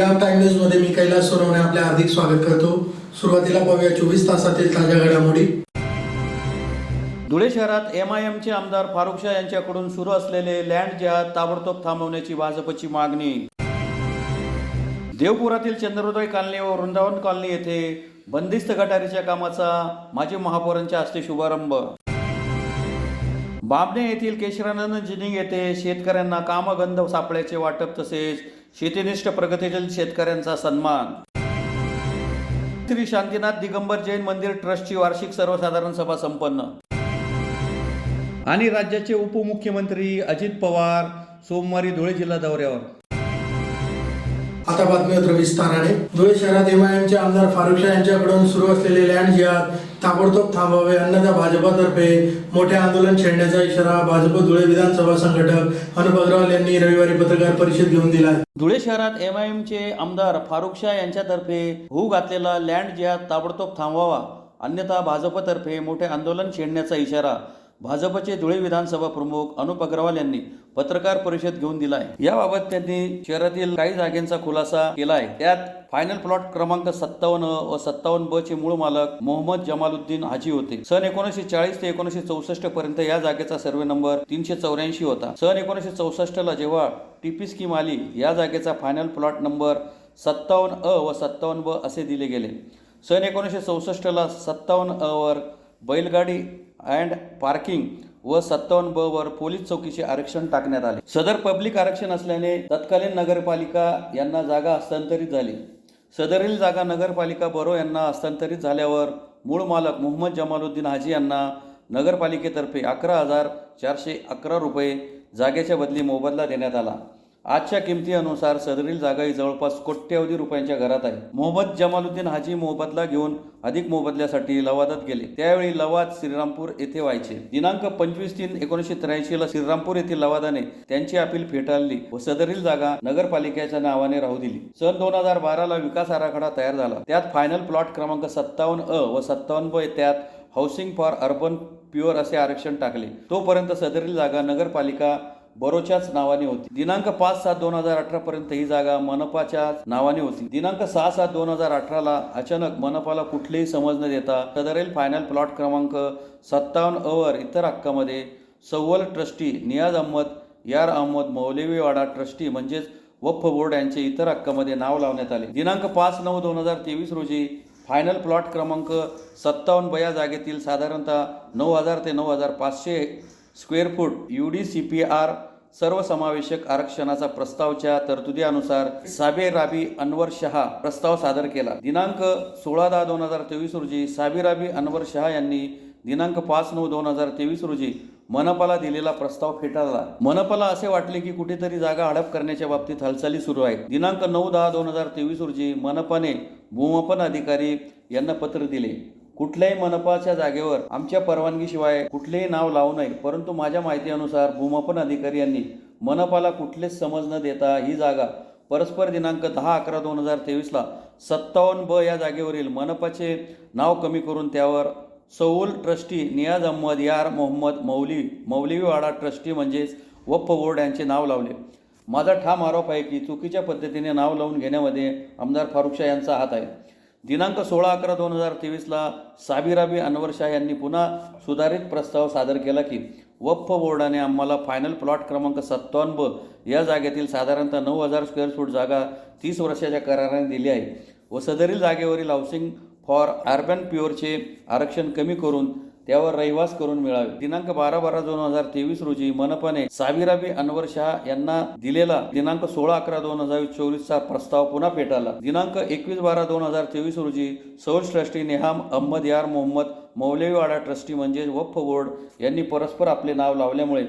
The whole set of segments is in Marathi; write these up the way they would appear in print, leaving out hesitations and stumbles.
विराम टाइम न्यूज मध्ये मी कैलास सोनवणे आपले हार्दिक स्वागत करतो। सुरुवातीला पाहूया 24 तासातील ताज्या घडामोडी। धुळे शहरात एमआयएमचे आमदार फारुख शाह यांच्याकडून सुरू असलेले लँड जिहाद ताबडतोब थांबवण्याची भाजपची मागणी। देवपुरातील चंद्रोदय कॉलनी व वृंदावन कॉलनी येथे बंदिस्त गटारीच्या कामाचा माजी महापौरांच्या हस्ते शुभारंभ। बामणे येथील केशरानंद जिनिंग येथे शेतकऱ्यांना कामगंध सापळ्याचे वाटप तसेच शेतीनिष्ठ प्रगतीशील शेतकऱ्यांचा सन्मान। श्री शांतीनाथ दिगंबर जैन मंदिर ट्रस्टची वार्षिक सर्वसाधारण सभा संपन्न। आणि राज्याचे उपमुख्यमंत्री अजित पवार सोमवारी धुळे जिल्हा दौऱ्यावर। आता बातमीपत्र विस्ताराने। धुळे शहरात एमआयएमचे आमदार फारुख शाह यांच्याकडून सुरू असलेले लँड जिहाद ताबडतोब थांबवावे अन्यथा भाजपातर्फे मोठे आंदोलन छेडण्याचा इशारा भाजप धुळे विधानसभा संघटक अनुप अग्रवाल यांनी रविवारी पत्रकार परिषद घेऊन दिला आहे। धुळे शहरात एमआयएमचे आमदार फारुख शाह यांच्यातर्फे होऊ घातलेला लँड जिहाद ताबडतोब थांबवावा अन्यथा भाजपतर्फे मोठे आंदोलन छेडण्याचा इशारा भाजपचे धुळे विधानसभा प्रमुख अनुप अग्रवाल यांनी पत्रकार परिषद घेऊन दिला आहे। याबाबत त्यांनी शहरातील काही जागेंचा खुलासा केला आहे। त्यात फायनल प्लॉट क्रमांक 57 व 57B चे मूळ मालक मोहम्मद जमालुद्दीन हाजी होते। सन 1940 ते 1964 पर्यंत या जागेचा सर्वे नंबर 384 होता। सन 1964 ला जेव्हा टीपी स्कीम आली या जागेचा फायनल प्लॉट नंबर 57A व 57B असे दिले गेले। सन 1964 ला 57A वर बैलगाडी अँड पार्किंग व 57B वर पोलीस चौकीचे आरक्षण टाकण्यात आले। सदर पब्लिक आरक्षण असल्याने तत्कालीन नगरपालिका यांना जागा हस्तांतरित झाली। सदरील जागा नगरपालिका बरो यांना हस्तांतरित झाल्यावर मूळ मालक मोहम्मद जमालुद्दीन हाजी यांना नगरपालिकेतर्फे 11,411 रुपये जागेच्या बदली मोबदला देण्यात आला। आजच्या किमतीनुसार सदरील जागा ही जवळपास कोट्यवधी रुपयांच्या घरात आहे। मोहम्मद जमालुद्दीन हाजी मोबदला घेऊन अधिक मोबदल्यासाठी लवादात गेले। त्यावेळी लवाद श्रीरामपूर येथे व्हायचे। दिनांक 25/3/1983 ला श्रीरामपूर येथील लवादाने त्यांची अपील फेटाळली व सदरील जागा नगरपालिकेच्या नावाने राहू दिली। सन 2012 ला विकास आराखडा तयार झाला। त्यात फायनल प्लॉट क्रमांक 57A व 57B त्यात हाऊसिंग फॉर अर्बन प्युअर असे आरक्षण टाकले। तोपर्यंत सदरील जागा नगरपालिका बरोच्याच नावाने होती। दिनांक 5/7/2018 पर्यंत ही जागा मनपाच्या नावाने होती। दिनांक 6/7/2018 ला अचानक मनपाला कुठलेही समज न देता सदरील फायनल प्लॉट क्रमांक 57A वर इतर हक्कामध्ये सव्वल ट्रस्टी नियाज अहमद यार अहमद मौलवीवाडा ट्रस्टी म्हणजेच वक्फ बोर्ड यांचे इतर हक्कामध्ये नाव लावण्यात आले। दिनांक 5/9/2023 रोजी फायनल प्लॉट क्रमांक 57B या जागेतील साधारणतः 9,000 ते 9,500 स्क्वेअर फूट UDCPR सर्वसमावेशक आरक्षणाचा प्रस्तावच्या तरतुदीनुसार साबिर राबी अनवर शहा प्रस्ताव सादर केला। दिनांक 16/10/2023 रोजी साबिर राबी अनवर शहा यांनी दिनांक 5/9/2023 रोजी मनपाला दिलेला प्रस्ताव फेटाळला। मनपाला असे वाटले की कुठेतरी जागा हडप करण्याच्या बाबतीत हालचाली सुरू आहेत। दिनांक 9/10/2023 रोजी मनपाने भूमापन अधिकारी यांना पत्र दिले। कुठल्याही मनपाच्या जागेवर आमच्या परवानगीशिवाय कुठलेही नाव लावू नये, परंतु माझ्या माहितीनुसार भूमापन अधिकारी यांनी मनपाला कुठलेच समज न देता ही जागा परस्पर दिनांक 10/11/2023 ला 57B या जागेवरील मनपाचे नाव कमी करून त्यावर सौल ट्रस्टी नियाज अहमद यार मोहम्मद मौलवीवाडा ट्रस्टी म्हणजेच वक्फ बोर्ड यांचे नाव लावले। माझा ठाम आरोप आहे की चुकीच्या पद्धतीने नाव लावून घेण्यामध्ये आमदार फारुख शाह यांचा हात आहे। दिनांक 16/11/2023 ला साबिर राबी अनवर शाह यांनी पुन्हा सुधारित प्रस्ताव सादर केला की वक्फ बोर्डाने आम्हाला फायनल प्लॉट क्रमांक 57B या जागेतील साधारणतः 9,000 स्क्वेअर फूट जागा 30 वर्षाच्या कराराने दिली आहे व सदरील जागेवरील हाऊसिंग फॉर अर्बन प्युअरचे आरक्षण कमी करून त्यावर रहिवास करून मिळावे। दिनांक 12/12/2023 रोजी मनपाने साबिर राबी अनवर शाह यांना दिलेला दिनांक 16/11/2024 चा प्रस्ताव पुन्हा फेटाळला। दिनांक 21/12/2023 रोजी सौल ट्रस्टी नेहाम अहमद यार मोहम्मद मौलवीवाडा ट्रस्टी म्हणजेच वक्फ बोर्ड यांनी परस्पर आपले नाव लावल्यामुळे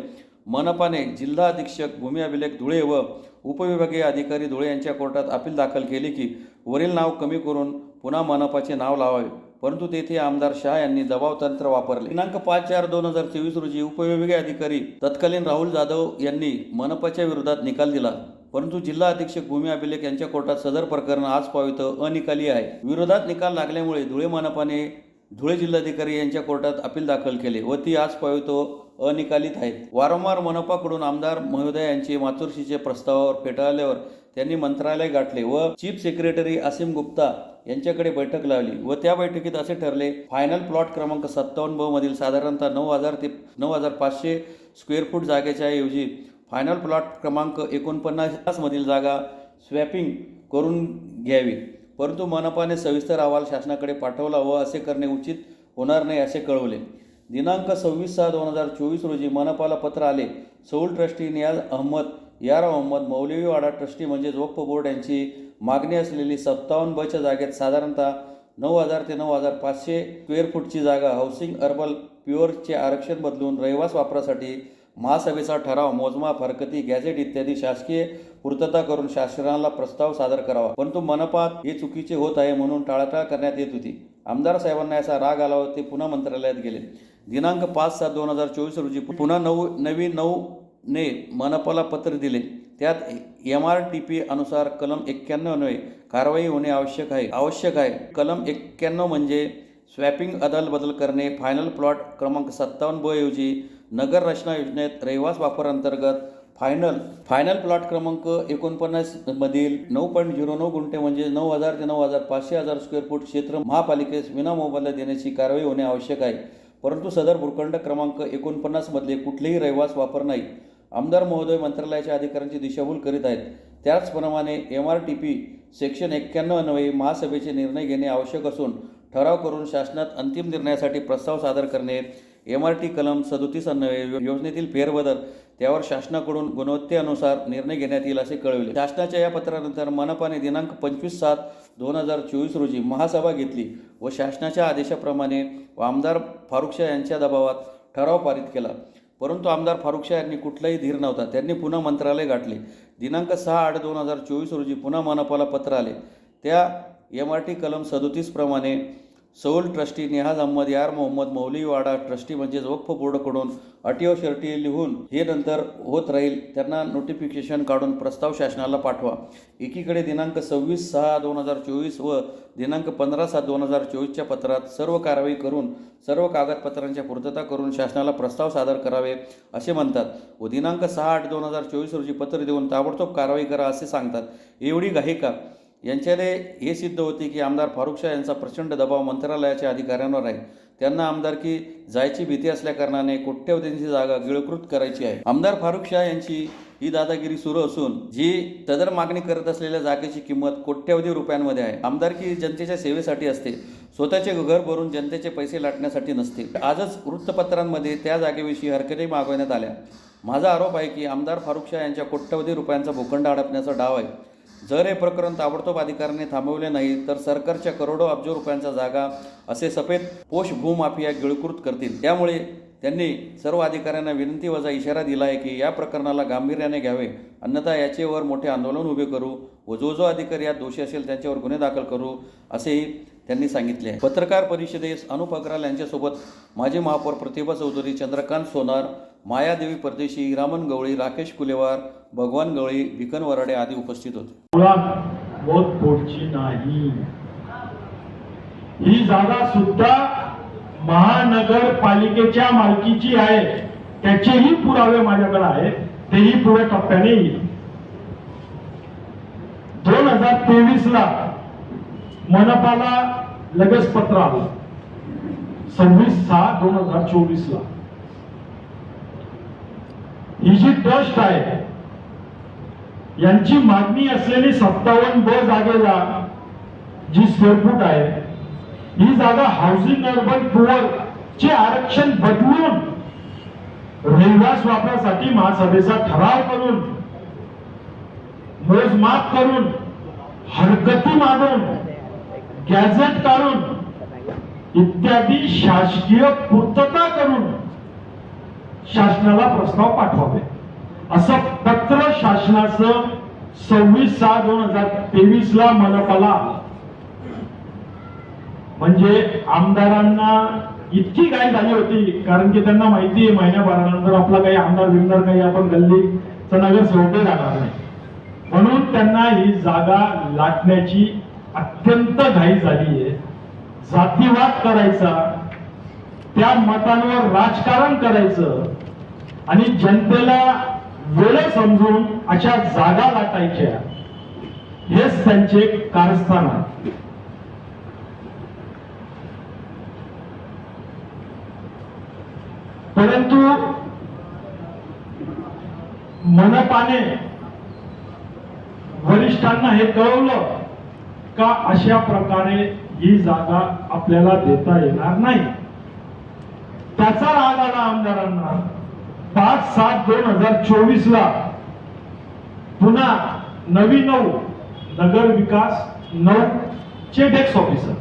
मनपाने जिल्हा अधीक्षक भूमी अभिलेख धुळे व उपविभागीय अधिकारी धुळे यांच्या कोर्टात अपील दाखल केले की वरील नाव कमी करून पुन्हा मनपाचे नाव लावावे, परंतु तेथे आमदार शाह यांनी दबाव तंत्र वापरले। दिनांक 5/4/2023 रोजी उपविभागीय अधिकारी तत्कालीन राहुल जाधव यांनी मनपाच्या विरोधात निकाल दिला, परंतु जिल्हा अधीक्षक भूमी अभिलेख यांच्या कोर्टात सदर प्रकरण आज पावित अनिकाली आहे। विरोधात निकाल लागल्यामुळे धुळे मनपाने धुळे जिल्हाधिकारी यांच्या कोर्टात अपील दाखल केले व ती आज पावित अनिकालित आहेत। वारंवार मनपाकडून आमदार महोदय यांचे मातोश्रीचे प्रस्तावावर फेटाळल्यावर त्यांनी मंत्रालय गाठले व चीफ सेक्रेटरी असीम गुप्ता यांच्याकडे बैठक लावली व त्या बैठकीत असे ठरले, फायनल प्लॉट क्रमांक 57 मधील साधारणतः 9,000 ते 9,500 स्क्वेअर फूट जागेच्या ऐवजी फायनल प्लॉट क्रमांक 49 मधील जागा स्वॅपिंग करून घ्यावी. परंतु मनपाने सविस्तर अहवाल शासनाकडे पाठवला व असे करणे उचित होणार नाही असे कळवले. दिनांक 26/6/2024 रोजी मनपाला पत्र आले. सौल ट्रस्टी नियाज अहमद, यार अहमद, मौलवीवाडा ट्रस्टी म्हणजेच वक्फ बोर्ड यांची मागणी असलेली 57 जागेत साधारणतः 9,000 ते 9,500 स्क्वेअर फूटची जागा हाऊसिंग अर्बन प्युअरचे आरक्षण बदलून रहिवास वापरासाठी महासभेचा ठराव, मोजमाप, हरकती, गॅझेट इत्यादी शासकीय पूर्तता करून शासनाला प्रस्ताव सादर करावा. परंतु मनपात हे चुकीचे होत आहे म्हणून टाळाटाळ करण्यात येत होती. आमदार साहेबांना याचा राग आला व ते पुन्हा मंत्रालयात गेले. दिनांक 5/7/2024 रोजी पुन्हा नवीन 9ने मनपाला पत्र दिले. त्यात MRTP अनुसार कलम 91 अन्वये कारवाई होणे आवश्यक आहे. कलम 91 म्हणजे स्वॅपिंग अदलबदल करणे. फायनल प्लॉट क्रमांक 57 ऐवजी नगर रचना योजनेत रहिवास वापर अंतर्गत फायनल प्लॉट क्रमांक 49 मधील 9.09 गुंठे म्हणजे 9,000 ते 9,500 स्क्वेअर फूट क्षेत्र महापालिकेस विनामोबदला देण्याची कारवाई होणे आवश्यक आहे. परंतु सदर भूखंड क्रमांक 49 मधले कुठलेही रहिवास वापर नाही. आमदार महोदय मंत्रालयाच्या अधिकाऱ्यांची दिशाभूल करीत आहेत. त्याचप्रमाणे MRTP सेक्शन 91 अन्वये महासभेचे निर्णय घेणे आवश्यक असून ठराव करून शासनात अंतिम निर्णयासाठी प्रस्ताव सादर करणे. MRT कलम 37 अन्वये योजनेतील फेरबदल त्यावर शासनाकडून गुणवत्तेनुसार निर्णय घेण्यात येईल असे कळविले. शासनाच्या या पत्रानंतर मनपाने दिनांक 25/7/2024 रोजी महासभा घेतली व शासनाच्या आदेशाप्रमाणे व आमदार फारुख शाह यांच्या दबावात ठराव पारित केला. परंतु आमदार फारुख शाह यांनी कुठलाही धीर नव्हता. त्यांनी पुन्हा मंत्रालय गाठले. दिनांक 6/8/2024 रोजी पुन्हा मनपाला पत्र आले. त्या MRT कलम 37 प्रमाणे सौल ट्रस्टी नियाज अहमद, यार मोहम्मद, मौलवीवाडा ट्रस्टी म्हणजेच वक्फ बोर्डकडून अटी व शर्ती लिहून हे नंतर होत राहील त्यांना नोटिफिकेशन काढून प्रस्ताव शासनाला पाठवा. एकीकडे दिनांक 26/6/2024 व दिनांक 15/7/2024 पत्रात सर्व कारवाई करून सर्व कागदपत्रांच्या पूर्तता करून शासनाला प्रस्ताव सादर करावे असे म्हणतात व दिनांक 6/8/2024 रोजी पत्र देऊन ताबडतोब कारवाई करा असे सांगतात. एवढी घाई का? यांच्याने हे सिद्ध होते की आमदार फारुख शाह यांचा प्रचंड दबाव मंत्रालयाच्या अधिकाऱ्यांवर आहे. त्यांना आमदारकी जायची भीती असल्याकारणाने कोट्यवधींची जागा गिळकृत करायची आहे. आमदार फारुख शाह यांची ही दादागिरी सुरू असून जी सदर मागणी करत असलेल्या जागेची किंमत कोट्यवधी रुपयांमध्ये आहे. आमदारकी जनतेच्या सेवेसाठी असते, स्वतःचे घर भरून जनतेचे पैसे लाटण्यासाठी नसते. आजच वृत्तपत्रांमध्ये त्या जागेविषयी हरकती मागवण्यात आल्या. माझा आरोप आहे की आमदार फारुख शाह यांच्या कोट्यवधी रुपयांचा भूखंड हडपण्याचा डाव आहे. जर हे प्रकरण ताबडतोब अधिकाऱ्यांनी थांबवले नाही तर सरकारच्या करोडो अब्ज रुपयांचा जागा असे सफेद पोष भूमाफिया गिळकृत करतील. त्यामुळे त्यांनी सर्व अधिकाऱ्यांना विनंती वजा इशारा दिला आहे की या प्रकरणाला गांभीर्याने घ्यावे, अन्यथा याचेवर मोठे आंदोलन उभे करू व जो अधिकारी यात दोषी असेल त्यांच्यावर गुन्हे दाखल करू असेही त्यांनी सांगितले आहे. पत्रकार परिषदेस अनुप अग्रवाल यांच्यासोबत माजी महापौर प्रतिभा चौधरी, चंद्रकांत सोनार, मायादेवी परदेशी, हिरामन गवळी, राकेश कुलेवार, भगवान गवळी, भिकन वराडे आदी उपस्थित होते. बहुत पोटची नाही. ही जागा सुद्धा महानगरपालिकेच्या मालकीची आहे. त्याचेही पुरावे माझ्याकडे आहेत. तेही पुढे टप्प्याने येईल. 2023 मनपाला लगेच पत्र आलं. 26/6/2024 ही जी ट्रस्ट आहे यांची मागणी असलेली 57 जागेला जी स्क्वेअर फूट आहे ही जागा हाऊसिंग अर्बन पुअर चे आरक्षण बदलून रहिवास वापरासाठी महासभेचा ठराव करून मोजमाप करून हरकती मागून गॅझेट काढून इत्यादी शासकीय पूर्तता करून शासनाला प्रस्ताव पाठवावे असं पत्र शासनाचं 26/6/2023 मनपाला. म्हणजे आमदारांना इतकी घाई झाली होती कारण की त्यांना माहिती आहे महिन्याभरानंतर आपला काही आमदार काही आपण गल्लीचा नगरसेवक जाणार नाही, म्हणून त्यांना ही जागा लाटण्याची अत्यंत घाई झाली आहे. जातीवाद करायचा, त्या मतांवर राजकारण करायचं आणि जनतेला वेळ समजून अशा जागा लाटायच्या हेच त्यांचे कारस्थान आहे. परंतु मनपाने वरिष्ठांना हे कळवलं का अशा प्रकारे ही जागा आपल्याला देता येणार नाही. त्याचा राग आला आमदारांना. 5/7/2024 ला पुन्हा 9 नगर विकास 9 चे डेस्क ऑफिसर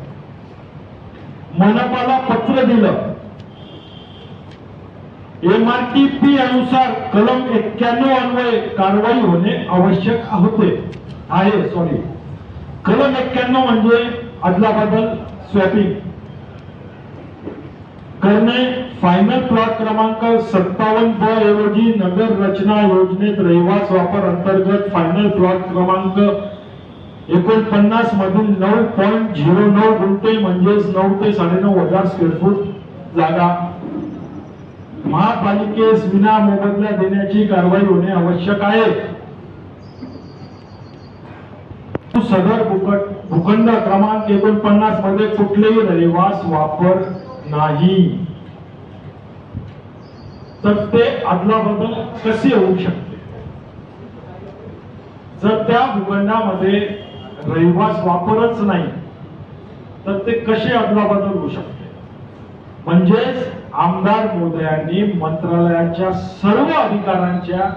मनपाला पत्र दिलं. MRTP अनुसार कलम 91 अन्वये कारवाई होणे आवश्यक आहे. कलम 91 म्हणजे अदलाबदल स्वॅपिंग करणे. फायनल प्लॉट क्रमांक 57 ब ऐवजी नगर रचना योजनेत रहिवास वापर अंतर्गत फायनल प्लॉट क्रमांक 49 मधील 9.09 गुंठे म्हणजेच 9 ते 9.5 हजार स्क्वेअर फूट जागा महापालिकेस विना मोबदला देण्याची कारवाई होणे आवश्यक आहे. सदर भूखंड क्रमांक 49 मध्ये कुठलेही रहिवास वापर नाही, तर ते अदलाबदल कसे होऊ शकते? जर त्या भूखंडामध्ये रहिवास वापरच नाही तर ते कसे अदलाबदल होऊ शकते? म्हणजेच आमदार महोदयांनी मंत्रालयाच्या सर्व अधिकारांच्या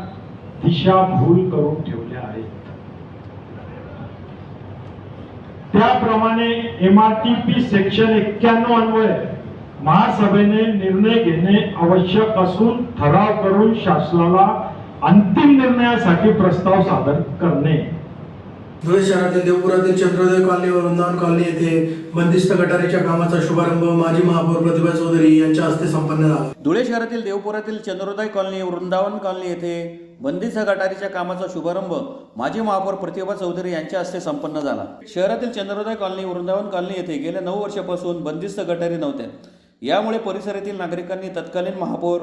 दिशाभूल करून ठेवल्या आहेत. त्याप्रमाणे MRTP सेक्शन 91 अन्वये महासभेने निर्णय घेणे आवश्यक असून ठराव करून शासनाला अंतिम निर्णयासाठी प्रस्ताव सादर करणे. धुळे शहरातील देवपुरातील चंद्रोदय कॉलनी व वृंदावन कॉलनी येथे बंदिस्त गटारीच्या कामाचा शुभारंभ माजी महापौर प्रतिभा चौधरी यांच्या हस्ते संपन्न झाला. धुळे शहरातील देवपुरातील चंद्रोदय कॉलनी वृंदावन कॉलनी येथे बंदिस्त गटारीच्या कामाचा शुभारंभ माजी महापौर प्रतिभा चौधरी यांच्या हस्ते संपन्न झाला. शहरातील चंद्रोदय कॉलनी वृंदावन कॉलनी येथे गेल्या 9 वर्षापासून बंदिस्त गटारी नव्हत्या. यामुळे परिसरातील नागरिकांनी तत्कालीन महापौर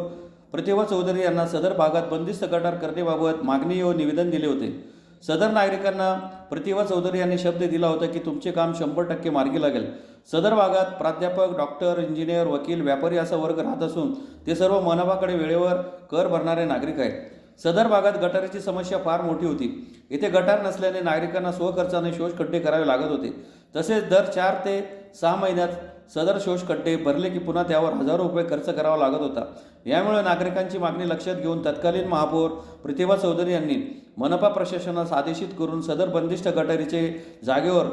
प्रतिभा चौधरी यांना सदर भागात बंदिस्त गटार करण्याबाबत मागणी व निवेदन दिले होते. सदर नागरिकांना प्रतिभा चौधरी यांनी शब्द दिला होता की तुमचे काम 100% मार्गी लागेल. सदर भागात प्राध्यापक, डॉक्टर, इंजिनियर, वकील, व्यापारी असा वर्ग राहत असून ते सर्व मनपाकडे वेळेवर कर भरणारे नागरिक आहेत. सदर भागात गटारीची समस्या फार मोठी होती. येथे गटार नसल्याने नागरिकांना स्वखर्चाने शोषखड्डे करावे लागत होते. तसेच दर 4 ते 6 महिन्यात सदर शोषखड्डे भरले की पुन्हा त्यावर हजारो रुपये खर्च करावा लागत होता. यामुळे नागरिकांची मागणी लक्षात घेऊन तत्कालीन महापौर प्रतिभा चौधरी यांनी मनपा प्रशासनास आदेशित करून सदर बंदिस्त गटारीचे जागेवर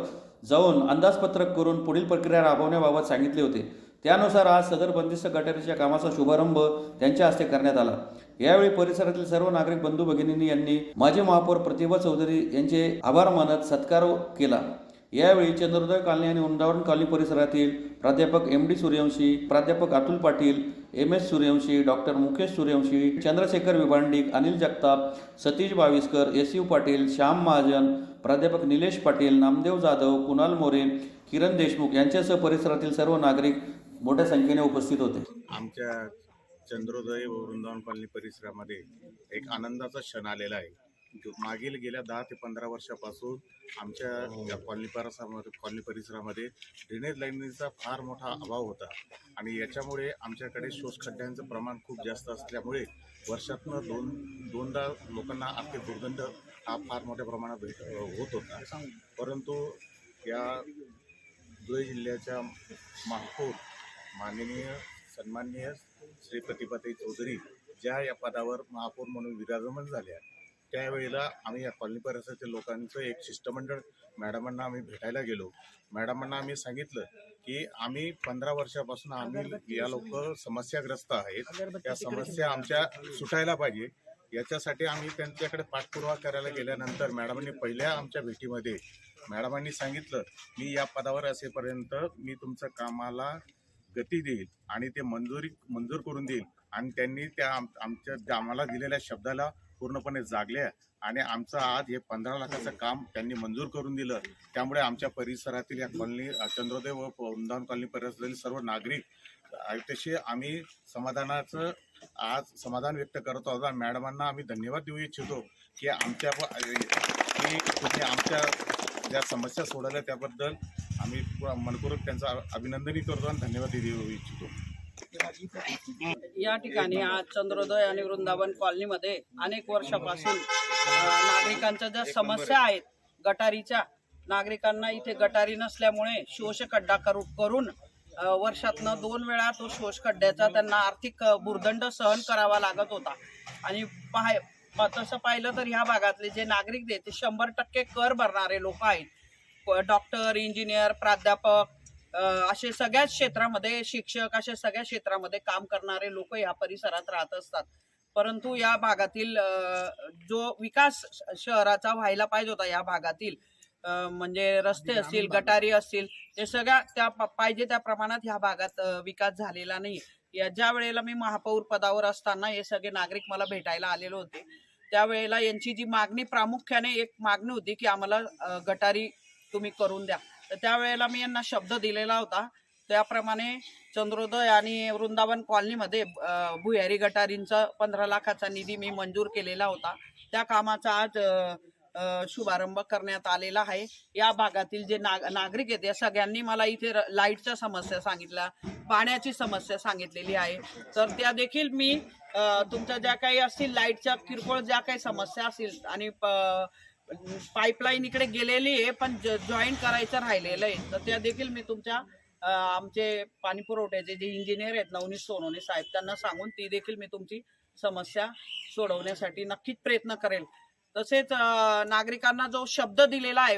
जाऊन अंदाजपत्रक करून पुढील प्रक्रिया राबवण्याबाबत सांगितले होते. त्यानुसार आज सदर बंदिस्त गटारीच्या कामाचा शुभारंभ त्यांच्या हस्ते करण्यात आला. यावेळी परिसरातील सर्व नागरिक बंधू भगिनींनी यांनी माजी महापौर प्रतिभा चौधरी यांचे आभार मानत सत्कार केला. यावेळी चंद्रोदय कॉलनी आणि वृंदावन कॉलनी परिसरातील प्राध्यापक MD सूर्यवंशी, प्राध्यापक Atul Patil, MS Suryavanshi, doctor Mukesh Suryavanshi, Chandrashekhar Vibhandik, Anil Jagtap, Satish Baviskar, SU Patil, Shyam Mahajan, प्राध्यापक निलेश पाटील, नामदेव जाधव, कुणाल मोरे, किरण देशमुख यांच्यासह परिसरातील सर्व नागरिक मोठ्या संख्येने उपस्थित होते. आमच्या चंद्रोदय व वृंदावन कॉलनी परिसरामध्ये एक आनंदाचा क्षण आलेला आहे. मागील गेल्या 10 ते 15 वर्षापासून आमच्या या कॉलनी परिसरामध्ये ड्रेनेज लाईनीचा फार मोठा अभाव होता आणि याच्यामुळे आमच्याकडे शोषखड्ड्यांचं प्रमाण खूप जास्त असल्यामुळे वर्षातनं दोनदा लोकांना आर्थिक दुर्गंध हा फार मोठ्या प्रमाणात होत होता. परंतु या धुळे जिल्ह्याच्या महापौर माननीय सन्माननीय श्री प्रतिभाताई चौधरी ज्या या पदावर महापौर म्हणून विराजमान झाल्या, त्यावेळेला आम्ही या कॉलनी परिसरातील लोकांचं एक शिष्टमंडळ मॅडमांना आम्ही भेटायला गेलो. मॅडमांना आम्ही सांगितलं की आम्ही 15 वर्षापासून आम्ही या लोक समस्याग्रस्त आहेत, या समस्या आमच्या सुटायला पाहिजे. याच्यासाठी आम्ही त्यांच्याकडे पाठपुरावा करायला गेल्यानंतर मॅडमांनी पहिल्या आमच्या भेटीमध्ये मॅडमांनी सांगितलं मी या पदावर असेपर्यंत मी तुमचं कामाला गती देईल आणि ते मंजूर करून देईल. आणि त्यांनी त्या आमच्या आम्हाला दिलेल्या शब्दाला पूर्णपणे जागल्या आणि आमचं आज हे 15 लाखाचं काम त्यांनी मंजूर करून दिलं. त्यामुळे आमच्या परिसरातील या कॉलनी चंद्रोदय व वृंदावन कॉलनी परिसरातील सर्व नागरिक तसे आम्ही समाधानाचं आज समाधान व्यक्त करत आहोत. मॅडमांना आम्ही धन्यवाद देऊ इच्छितो की तुम्ही आमच्या ज्या समस्या सोडवल्या त्याबद्दल आम्ही मनपूर्वक त्यांचं अभिनंदनही करतो आणि धन्यवाद देऊ इच्छितो. या ठिकाणी आज चंद्रोदय आणि वृंदावन कॉलनीमध्ये अनेक वर्षापासून नागरिकांच्या ज्या समस्या आहेत गटारीच्या, नागरिकांना इथे गटारी नसल्यामुळे शोषखड्डा करून वर्षातनं 2 वेळा तो शोषखड्ड्याचा त्यांना आर्थिक भुर्दंड सहन करावा लागत होता. आणि तसं पाहिलं तर ह्या भागातले जे नागरिक आहेत ते 100% कर भरणारे लोक आहेत. डॉक्टर, इंजिनियर, प्राध्यापक असे सगळ्याच क्षेत्रामध्ये, शिक्षक असे सगळ्या क्षेत्रामध्ये काम करणारे लोक या परिसरात राहत असतात. परंतु या भागातील जो विकास शहराचा व्हायला पाहिजे होता या भागातील, म्हणजे रस्ते असतील, गटारी असतील, ते सगळ्या त्या पाहिजे त्या प्रमाणात ह्या भागात विकास झालेला नाही. ज्या वेळेला मी महापौर पदावर असताना हे सगळे नागरिक मला भेटायला आलेले होते, त्यावेळेला यांची जी मागणी, प्रामुख्याने एक मागणी होती की आम्हाला गटारी तुम्ही करून द्या. तर त्यावेळेला मी यांना शब्द दिलेला होता. त्याप्रमाणे चंद्रोदय आणि वृंदावन कॉलनीमध्ये भुयारी गटारींचा 15 लाखाचा निधी मी मंजूर केलेला होता. त्या कामाचा आज शुभारंभ करण्यात आलेला आहे. या भागातील जे नागरिक आहेत या सगळ्यांनी मला इथे लाईटच्या समस्या सांगितल्या, पाण्याची समस्या सांगितलेली आहे. तर त्या देखील मी तुमच्या ज्या काही असतील लाईटच्या किरकोळ ज्या काही समस्या असतील, आणि पाईपलाईन इकडे गेलेली आहे पण जॉईंट करायचं राहिलेलं आहे, तर त्या देखील मी तुमच्या आमचे पाणी पुरवठ्याचे जे इंजिनियर आहेत नवनीत सोनवणे साहेब, त्यांना सांगून ती देखील मी तुमची समस्या सोडवण्यासाठी नक्कीच प्रयत्न करेल. तसेच नागरिकांना जो शब्द दिलेला आहे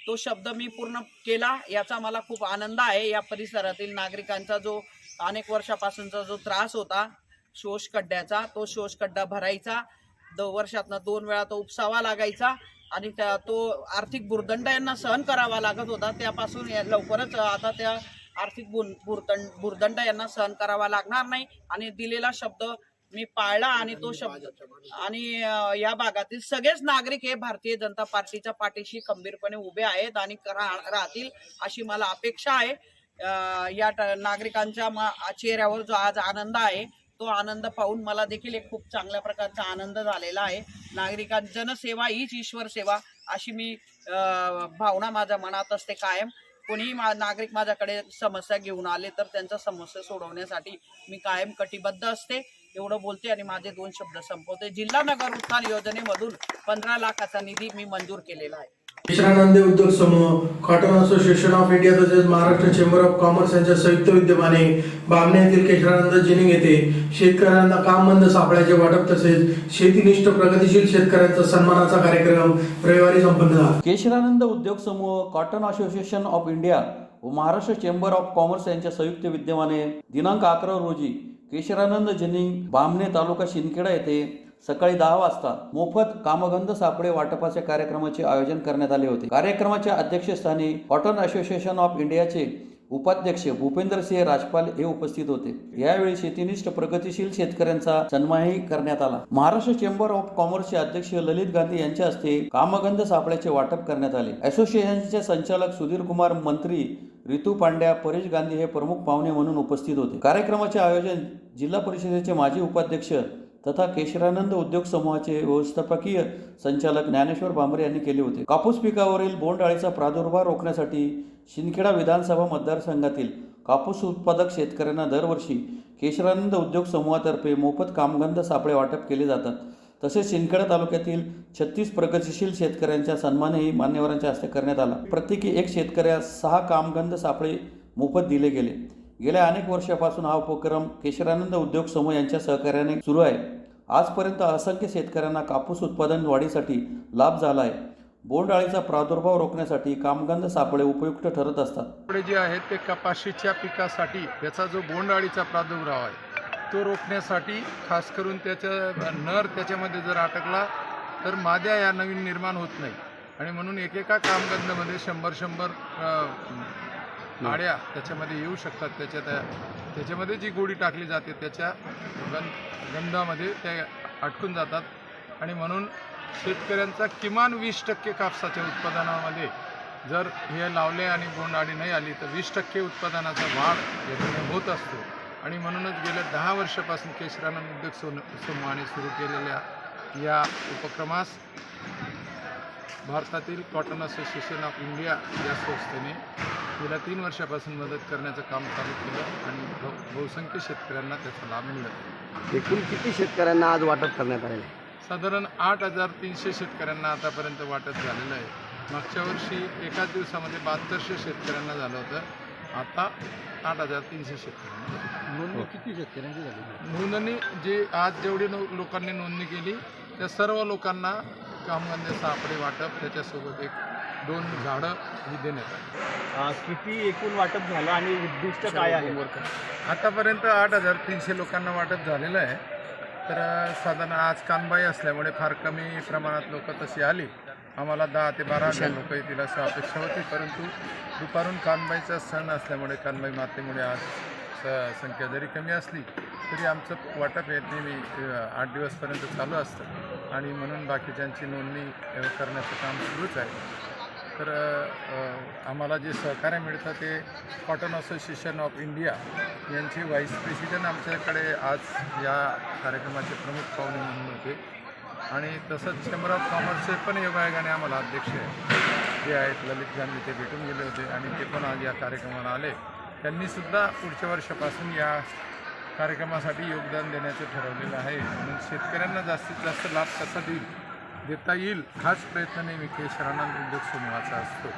तो शब्द मी पूर्ण केला, याचा मला खूप आनंद आहे. या परिसरातील नागरिकांचा जो अनेक वर्षापासूनचा जो त्रास होता शोषखड्ड्याचा, तो शोषखड्डा भरायचा, वर्षातनं 2 वेळा तो उपसावा लागायचा आणि तो आर्थिक भुर्दंड यांना सहन करावा लागत होता. त्यापासून लवकरच आता त्या आर्थिक भुर्दंड यांना सहन करावा लागणार नाही आणि दिलेला शब्द मी पाळला. आणि तो शब्द आणि या भागातील सगळेच नागरिक हे भारतीय जनता पार्टीच्या पाठीशी खंबीरपणे उभे आहेत आणि राहतील अशी मला अपेक्षा आहे. या नागरिकांच्या चेहऱ्यावर जो आज आनंद आहे तो आनंद पाहून मला देखील एक खूप चांगल्या प्रकारचा आनंद झालेला आहे. जनसेवा हीच ईश्वर सेवा अशी मी भावना माझ्या मनात असते कायम. कोणीही नागरिक माझ्याकडे समस्या घेऊन आले तर त्यांच्या समस्या सोडवण्यासाठी मी कायम कटिबद्ध असते. एवढं बोलते आणि माझे 2 शब्द संपवते. जिल्हा नगर उत्थान योजनेमधून 15 लाखाचा निधी मी मंजूर केलेला आहे. केशरानंद उद्योग समूह, कॉटन असोसिएशन ऑफ इंडिया तसेच महाराष्ट्र चेंबर ऑफ कॉमर्स यांच्या संयुक्त विद्यमाने बामणे येथील केशरानंद जिनिंग येथे शेतकऱ्यांना कामबंद सापळ्याचे वाटप तसेच शेतीनिष्ठ प्रगतिशील शेतकऱ्यांचा सन्मानाचा कार्यक्रम रविवारी संपन्न झाला. केशरानंद उद्योग समूह, कॉटन असोसिएशन ऑफ इंडिया व महाराष्ट्र चेंबर ऑफ कॉमर्स यांच्या संयुक्त विद्यमाने दिनांक 11 रोजी केशरानंद जिनिंग, बामणे, तालुका शिंदखेडा येथे सकाळी 10 वाजता मोफत कामगंध सापळे वाटपाच्या कार्यक्रमाचे आयोजन करण्यात आले होते. कार्यक्रमाच्या अध्यक्षस्थानी कॉटन असोसिएशन ऑफ इंडियाचे उपाध्यक्ष भूपेंद्रसिंह राजपाल हे उपस्थित होते. यावेळी शेतीनिष्ठ प्रगतिशील शेतकऱ्यांचा सन्मानही करण्यात आला. महाराष्ट्र चेंबर ऑफ कॉमर्सचे अध्यक्ष ललित गांधी यांच्या हस्ते कामगंध सापळ्याचे वाटप करण्यात आले. असोसिएशनचे संचालक सुधीर कुमार, मंत्री रितू पांड्या, परेश गांधी हे प्रमुख पाहुणे म्हणून उपस्थित होते. कार्यक्रमाचे आयोजन जिल्हा परिषदेचे माजी उपाध्यक्ष तथा केशरानंद उद्योग समूहाचे व्यवस्थापकीय संचालक ज्ञानेश्वर भांबरे यांनी केले होते. कापूस पिकावरील बोंडअळीचा प्रादुर्भाव रोखण्यासाठी शिंदखेडा विधानसभा मतदारसंघातील कापूस उत्पादक शेतकऱ्यांना दरवर्षी केशरानंद उद्योग समूहातर्फे मोफत कामगंध सापळे वाटप केले जातात. तसेच शिंदखेडा तालुक्यातील 36 प्रगतिशील शेतकऱ्यांचा सन्मानही मान्यवरांच्या हस्ते करण्यात आला. प्रत्येकी 1 शेतकऱ्यास 6 कामगंध सापळे मोफत दिले गेले. गेल्या अनेक वर्षापासून हा उपक्रम केशरानंद उद्योग समूह यांच्या सहकार्याने सुरू आहे. आजपर्यंत असंख्य शेतकऱ्यांना कापूस उत्पादन वाढीसाठी लाभ झाला आहे. बोंडअळीचा प्रादुर्भाव रोखण्यासाठी कामगंध सापळे उपयुक्त ठरत असतात. सापळे जे आहेत ते कपाशीच्या पिकासाठी त्याचा जो बोंडअळीचा प्रादुर्भाव आहे तो रोखण्यासाठी खास करून त्याचा नर त्याच्यामध्ये जर अटकला तर माद्या या नवीन निर्माण होत नाही आणि म्हणून एकेका कामगंधमध्ये 100 आड्या त्याच्यामध्ये येऊ शकतात. त्याच्यामध्ये जी गोडी टाकली जाते त्याच्या गंधामध्ये त्या अटकून जातात आणि म्हणून शेतकऱ्यांचा किमान 20% कापसाच्या उत्पादनामध्ये जर हे लावले आणि बोंडअळी नाही आली तर 20% उत्पादनाचा वाढ याच्याने होत असतो. आणि म्हणूनच गेल्या 10 वर्षापासून केशरानंद उद्योग समूहाने सुरू केलेल्या या उपक्रमास भारतातील कॉटन असोसिएशन ऑफ इंडिया या संस्थेने गेल्या 3 वर्षापासून मदत करण्याचं काम चालू केलं आणि बहुसंख्य शेतकऱ्यांना त्याचा लाभ मिळत. एकूण किती शेतकऱ्यांना आज वाटप करण्यात आलेलं आहे? साधारण 8,300 शेतकऱ्यांना आतापर्यंत वाटप झालेलं आहे. मागच्या वर्षी एकाच दिवसामध्ये 7200 शेतकऱ्यांना झालं होतं. आता 8,300 शेतकऱ्यांना. नोंदणी किती शेतकऱ्यांची झाली? नोंदणी जे आज जेवढी लोकांनी नोंदणी केली त्या सर्व लोकांना कामगार सापडे वाटप त्याच्यासोबत 1-2 झाडं ही देण्यात आली. किती एकूण वाटप झालं आणि उद्दिष्ट काय आहे? आतापर्यंत 8,300 लोकांना वाटप झालेलं आहे. तर साधारण आज कानबाई असल्यामुळे फार कमी प्रमाणात लोक तशी आली. आम्हाला 10 ते 12,000 लोक येतील असं अपेक्षा होती, परंतु दुपारून कानबाईचा सण असल्यामुळे कानबाई मातेमुळे आज संख्या जरी कमी असली तरी आमचं वाटप हे नेहमी 8 दिवसपर्यंत चालू असतं आणि म्हणून बाकीच्यांची नोंदणी करण्याचं काम सुरूच आहे. तर आम्हाला जे सहकार्य मिळतं ते कॉटन असोसिएशन ऑफ इंडिया यांचे व्हाईस प्रेसिडेंट आमच्याकडे आज या कार्यक्रमाचे प्रमुख पाहुणे म्हणून होते आणि तसंच चेंबर ऑफ कॉमर्सचे पण योगायोगाने आम्हाला अध्यक्ष जे आहेत ललित गांधी ते भेटून गेले होते आणि ते पण आज या कार्यक्रमाला आले. त्यांनीसुद्धा पुढच्या वर्षापासून या कार्यक्रमासाठी योगदान देण्याचं ठरवलेलं आहे. म्हणून शेतकऱ्यांना जास्तीत जास्त लाभ कसा देता येईल हाच प्रयत्न नेहमी केशरानंद उद्योग समूहाचा असतो.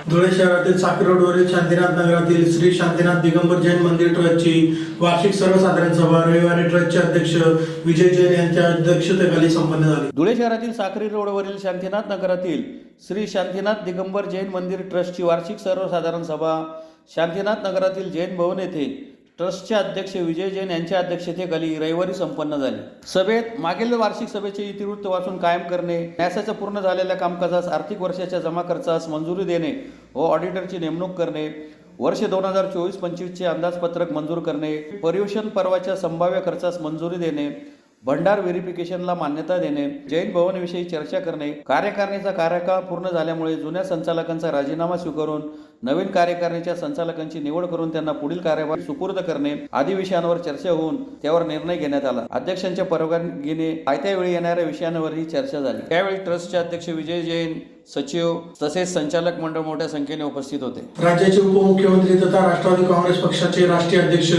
धुळे शहरातील साखर रोडवरील शांतीनाथ नगरातील श्री शांतीनाथ दिगंबर जैन मंदिर ट्रस्टची वार्षिक सर्वसाधारण सभा रविवारी ट्रस्टचे अध्यक्ष विजय जैन यांच्या अध्यक्षतेखाली संपन्न झाली. धुळे शहरातील साक्री रोडवरील शांतीनाथ नगरातील श्री शांतीनाथ दिगंबर जैन मंदिर ट्रस्टची वार्षिक सर्वसाधारण सभा शांतीनाथ नगरातील जैन भवन येथे ट्रस्टचे अध्यक्ष विजय जैन यांच्या अध्यक्षतेखाली रविवारी संपन्न झाली. सभेत मागील वार्षिक सभेचे इतिवृत्त वाचून कायम करणे, न्यासाच्या पूर्ण झालेल्या कामकाजास आर्थिक वर्षाच्या जमा खर्चास मंजुरी देणे व ऑडिटरची नेमणूक करणे, वर्ष 2024-25चे अंदाजपत्रक मंजूर करणे, पर्युषण पर्वाच्या संभाव्य खर्चास मंजुरी देणे, भंडार व्हेरिफिकेशनला मान्यता देणे, जैन भवनविषयी चर्चा करणे, कार्यकारिणीचा कार्यकाळ पूर्ण झाल्यामुळे जुन्या संचालकांचा राजीनामा स्वीकारून नवीन कार्यकारिणीच्या संचालकांची निवड करून त्यांना पुढील कार्यभार सुपूर्द करणे आदी विषयांवर चर्चा होऊन त्यावर निर्णय घेण्यात आला. अध्यक्षांच्या परवानगीने आयत्या वेळी येणाऱ्या विषयांवरही चर्चा झाली. त्यावेळी ट्रस्टचे अध्यक्ष विजय जैन, सचिव तसेच संचालक मंडळ मोठ्या संख्येने उपस्थित होते. राज्याचे उपमुख्यमंत्री तथा राष्ट्रवादी काँग्रेस पक्षाचे राष्ट्रीय अध्यक्ष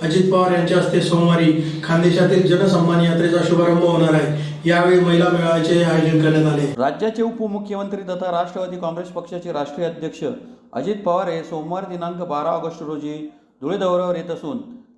अजित पवार यांच्या हस्ते सोमवारी खानदेशातील जनसन्मान यात्रेचा शुभारंभ होणार आहे. यावेळी महिला मेळाव्याचे आयोजन करण्यात आले. राज्याचे उपमुख्यमंत्री तथा राष्ट्रवादी काँग्रेस पक्षाचे राष्ट्रीय अध्यक्ष अजित पवार हे सोमवार दिनांक 12 ऑगस्ट रोजी धुळे दौऱ्यावर येत असून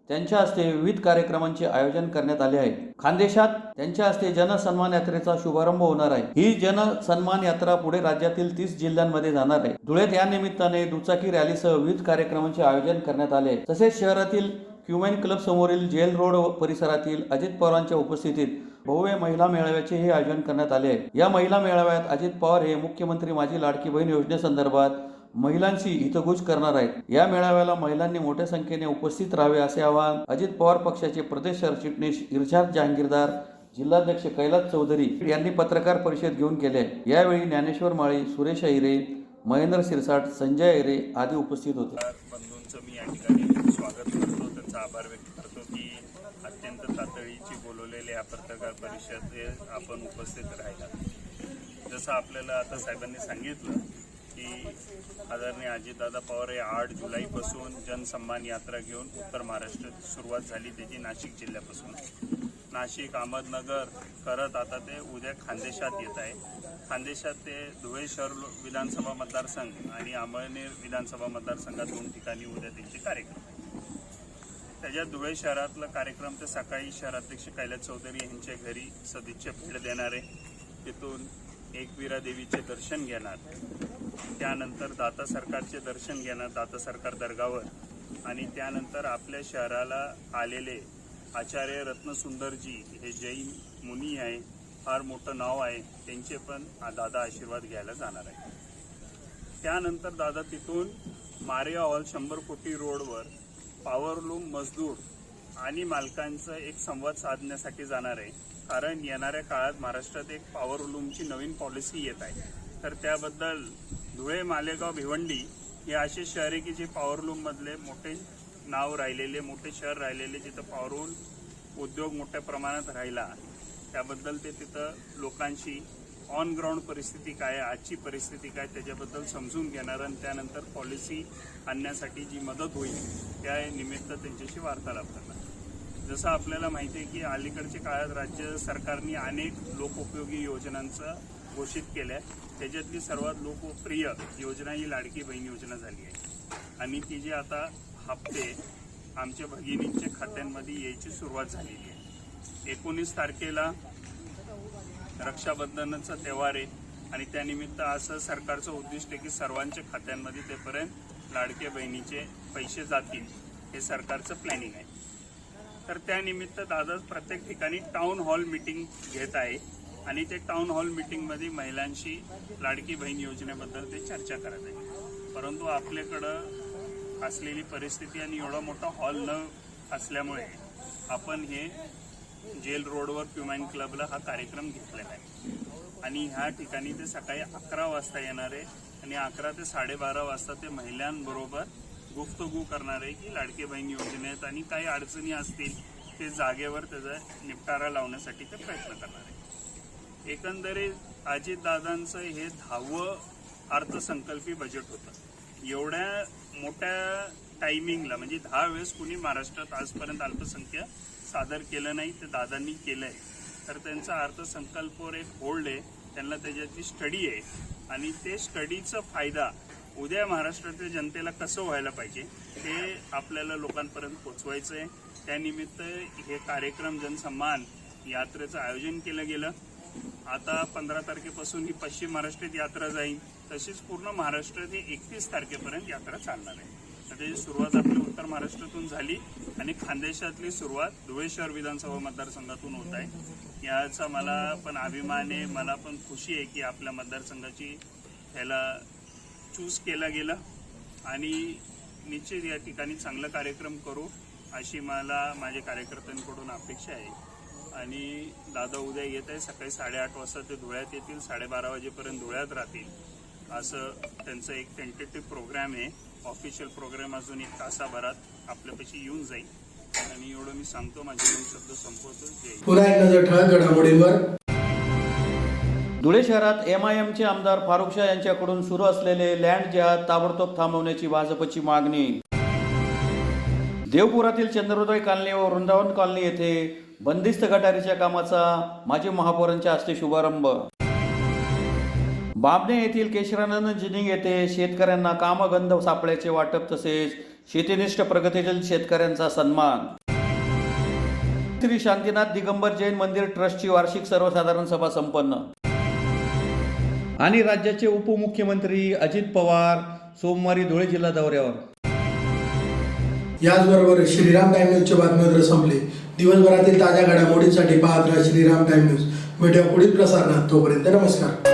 त्यांच्या हस्ते विविध कार्यक्रमांचे आयोजन करण्यात आले आहे. खानदेशात त्यांच्या हस्ते जनसन्मान यात्रेचा शुभारंभ होणार आहे. ही जनसन्मान यात्रा पुढे राज्यातील 30 जिल्ह्यांमध्ये जाणार आहे. धुळ्यात या निमित्ताने दुचाकी रॅलीसह विविध कार्यक्रमांचे आयोजन करण्यात आले आहे. तसेच शहरातील क्युमेन क्लब समोरील जेल रोड परिसरातील अजित पवारांच्या उपस्थितीत भव्य महिला मेळाव्याचेही आयोजन करण्यात आले आहे. या महिला मेळाव्यात अजित पवार हे मुख्यमंत्री माझी लाडकी बहीण योजनेसंदर्भात महिलांशी हितगुज करणार आहेत. या मेळाव्याला महिलांनी मोठ्या संख्येने उपस्थित राहावे असे आवाहन अजित पवार पक्षाचे प्रदेश सरचिटणीस इर्शाद जहांगीरदार, जिल्हाध्यक्ष कैलास चौधरी यांनी पत्रकार परिषद घेऊन केले. यावेळी ज्ञानेश्वर माळी, सुरेश अहिरे, महेंद्र सिरसाट, संजय अहिरे आदी उपस्थित होते. बंधूंचं मी या ठिकाणी स्वागत करतो, त्यांचा आभार व्यक्त करतो की अत्यंत तातडीची बोलवलेल्या या पत्रकार परिषदेत आपण उपस्थित राहिला. जसं आपल्याला आता साहेबांनी सांगितलं की आदरणीय अजितदादा पवार हे 8 जुलैपासून जनसन्मान यात्रा घेऊन उत्तर महाराष्ट्रात सुरुवात झाली. त्याची नाशिक जिल्ह्यापासून नाशिक, अहमदनगर करत आता ते उद्या खानदेशात येत आहे. खानदेशात ते धुळे शहर विधानसभा मतदारसंघ आणि अमळनेर विधानसभा मतदारसंघात 2 ठिकाणी उद्या त्यांचे कार्यक्रम. त्याच्यात धुळे शहरातला कार्यक्रम ते सकाळी शहराध्यक्ष कैलास चौधरी यांच्या घरी सदिच्छा भेट देणार आहे. तिथून एकविरा देवीचे दर्शन घेणार, त्यानंतर दाता सरकारचे दर्शन घेणार दाता सरकार दर्गावर, आणि त्यानंतर आपल्या शहराला आलेले आचार्य रत्नसुंदरजी हे जैन मुनी आहे, फार मोठं नाव आहे, त्यांचे पण दादा आशीर्वाद घ्यायला जाणार आहे. त्यानंतर दादा तिथून मारिया हॉल 100 कोटी रोडवर पॉवरलूम मजदूर आणि मालकांचा एक संवाद साधण्यासाठी जाणार आहे. कारण येणाऱ्या काळात महाराष्ट्रात एक पॉवरलूमची नवीन पॉलिसी येत आहे. तर त्याबद्दल धुळे, मालेगाव, भिवंडी हे असे शहर आहे की जे पॉवरलूममधले मोठे नाव राहिलेले, मोठे शहर राहिलेले, जिथं पॉवरलूम उद्योग मोठ्या प्रमाणात राहिला, त्याबद्दल ते तिथं लोकांशी ऑन ग्राउंड परिस्थिती काय आहे, आजची परिस्थिती काय त्याच्याबद्दल समजून घेणार आणि त्यानंतर पॉलिसी आणण्यासाठी जी मदत होईल त्या निमित्त त्यांच्याशी वार्तालाप करणार. जसं आपल्याला माहिती आहे की अलीकडच्या काळात राज्य सरकारने अनेक लोकोपयोगी योजनांचं घोषित केल्या. त्याच्यातली सर्वात लोकप्रिय योजना ही लाडकी बहीण योजना झाली आहे आणि ती जी आता हप्ते आमच्या भगिनींच्या खात्यांमध्ये यायची सुरुवात झालेली आहे. 19 तारखेला रक्षाबंधनाचा त्योहार आहे आणि त्यानिमित्त असं सरकारचं उद्दिष्ट आहे की सर्वांच्या खात्यांमध्ये तेपर्यंत लाडक्या बहिणीचे पैसे जातील हे सरकारचं प्लॅनिंग आहे. तर त्यानिमित्त दादा प्रत्येक ठिकाणी टाउन हॉल मीटिंग घेत आहे आणि ते टाउन हॉल मीटिंगमध्ये महिलांशी लाडकी बहीण योजनेबद्दल ते चर्चा करत आहे. परंतु आपल्याकडं असलेली परिस्थिती आणि एवढा मोठा हॉल न असल्यामुळे आपण हे जेल रोडवर प्युमाइन क्लबला हा कार्यक्रम घेतलेला आहे आणि ह्या ठिकाणी ते सकाळी 11 वाजता येणार आहे आणि 11 ते 12:30 वाजता ते महिलांबरोबर गुफ्तगू करणार आहे की लाडकी बहीण योजनेत आणि काही अडचणी असतील ते जागेवर त्याचा निपटारा लावण्यासाठी ते प्रयत्न करणार आहे. एकंदरीत अजितदादांचं हे 10वं अर्थसंकल्पी बजेट होतं. एवढ्या मोठ्या टायमिंगला म्हणजे 10 वेळेस कुणी महाराष्ट्रात आजपर्यंत अल्पसंख्य सादर केलं नाही, ते दादांनी केलं आहे. तर त्यांचा अर्थसंकल्पावर एक होल्ड आहे, त्यांना त्याच्याची स्टडी आहे आणि ते स्टडीचा फायदा उद्या महाराष्ट्रातील जनतेला कसं व्हायला पाहिजे ते आपल्याला लोकांपर्यंत पोचवायचं आहे. त्यानिमित्त हे कार्यक्रम जनसन्मान यात्रेचं आयोजन केलं गेलं. आता 15 तारखेपासून ही पश्चिम महाराष्ट्रात यात्रा जाईल, तशीच पूर्ण महाराष्ट्रात ही 31 तारखेपर्यंत यात्रा चालणार आहे. त्याची सुरुवात आपली उत्तर महाराष्ट्रातून झाली आणि खानदेशातली सुरुवात धुळे शहर विधानसभा मतदारसंघातून होत आहे. याचा मला पण अभिमान आहे, मला पण खुशी आहे की आपल्या मतदारसंघाची ह्याला चूज केलं गेलं आणि निश्चित या ठिकाणी चांगला कार्यक्रम करू अशी मला माझ्या कार्यकर्त्यांकडून अपेक्षा आहे. आणि दादा उद्या येत आहे, सकाळी 8:30 वाजता ते धुळ्यात येतील, 12:30 वाजेपर्यंत धुळ्यात राहतील. असं त्यांचं एक टेंटेटिव्ह प्रोग्राम आहे. ऑफिशियल प्रोग्राम अजून 1 तासाभरात आपल्यापाशी येऊन जाईल आणि एवढं मी सांगतो, माझे 2 शब्द संपवतो. जय. पुन्हा एक नजर ठळक घडामोडींवर. धुळे शहरात MIMचे आमदार फारुख शाह यांच्याकडून सुरू असलेले लँड जिहाद ताबडतोब थांबवण्याची भाजपची मागणी. देवपुरातील चंद्रोदय कॉलनी व वृंदावन कॉलनी येथे बंदिस्त गटारीच्या कामाचा माजी महापौरांच्या हस्ते शुभारंभ. बामणे येथील केशरानंद जिनिंग येथे शेतकऱ्यांना कामगंध सापळ्याचे वाटप तसेच शेतीनिष्ठ प्रगतीशील शेतकऱ्यांचा सन्मान. श्री शांतीनाथ दिगंबर जैन मंदिर ट्रस्टची वार्षिक सर्वसाधारण सभा संपन्न. आणि राज्याचे उपमुख्यमंत्री अजित पवार सोमवारी धुळे जिल्हा दौऱ्यावर. याचबरोबर श्रीराम टाइम न्यूजचे बातमीपत्र संपले. दिवसभरातील ताज्या घडामोडींसाठी पाहत राहा श्रीराम टाइम न्यूज. भेटूया पुढील प्रसारणात. तोपर्यंत नमस्कार.